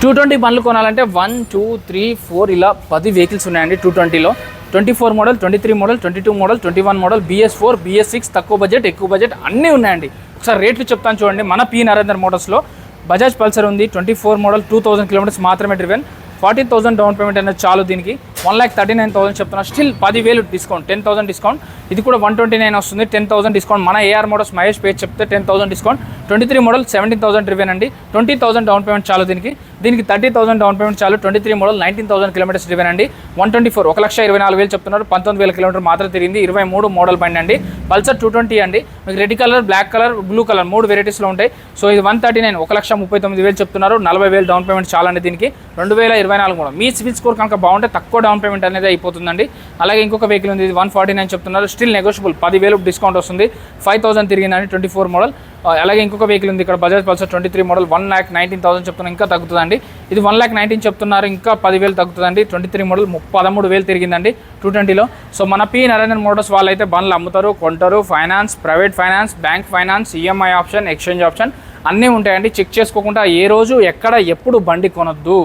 220 బండ్లు కొనాలంటే 1 2 3 4 ఇలా 10 వెహికల్స్ ఉన్నాయండి 220లో. 24 model, 23 model, 22 model, 21 model, BS4, BS6, తక్కువ బడ్జెట్, ఎక్కువ బడ్జెట్ అన్నీ ఉన్నాయండి. ఒకసారి రేట్లు చెప్తాను చూడండి. మన పి నరేందర్ మోటార్స్లో బజాజ్ పల్సర్ ఉంది, 24 మోడల్, 2000 కిలోమీటర్స్ మాత్రమే డ్రివెన్. 40,000 డౌన్ పేమెంట్ అనేది చాలు. దీనికి 1,39,000 చెప్తున్నా. Still 10,000 discount, 10,000 discount. ఇది కూడా 129 వస్తుంది, 10,000 డిస్కౌంట్. మన ఏఆర్ మోటార్స్ మహేష్ పేజ్ చెప్తే 10,000 డిస్కౌంట్. 23 మోడల్ 17,000 డ్రివెన్ అండి, 20,000 డౌన్ పేమెంట్ చాలు. దీనికి 30,000 డౌన్ పేమెంట్ చాలు. 23 మోడల్ 19,000 కిలోమీటర్స్ డ్రివెన్ అండి. 124 1,24,000 చెప్తున్నారు, 19,000 కిలోమీటర్ మాత్రం తిరిగింది. 23 మోడల్ బండి అండి. పల్సర్ 220 అండి. మీకు red colour, black colour, blue colour 3 వెరైటీస్లో ఉంటాయి. సో ఇది 139, 1,39,000 చెప్తున్నారు. 40,000 డౌన్ పేమెంట్ చాలండి. దీనికి 2024 మోడల్. మీ సిబిల్ స్కోర్ కనుక బాగుంటే తక్కువ డౌన్ పేమెంట్ అనేది అయిపోతుందండి. అలాగే ఇంకొక వెహికల్ ఉంది, ఇది 149 చెప్తున్నారు. స్టిల్ నెగోషియబుల్, 10,000 డిస్కౌంట్ వస్తుంది. 5,000 తిరిగిందండి 24 మోడల్. అలాగే ఇంకొక వెహికల్ ఉంది ఇక్కడ, బజాజ్ పల్సర్ 23 మోడల్ 1,19,000 చెప్తున్నారు. ఇంకా తగ్గుతుందండి. ఇది 1,19,000 చెప్తున్నారు, ఇంకా 10,000 తగ్గుతుందండి. 23 మోడల్ 13,000 తిరిగిందండి 220లో. సో మన పి నరేందర్ మోటార్స్ వాళ్ళు అయితే బండ్లు అమ్ముతారు, కొంటారు. Finance, private finance, bank finance, EMI option, exchange option అన్నీ ఉంటాయండి. చెక్ చేసుకోకుండా ఏ రోజు ఎక్కడ ఎప్పుడు బండి కొనొద్దు.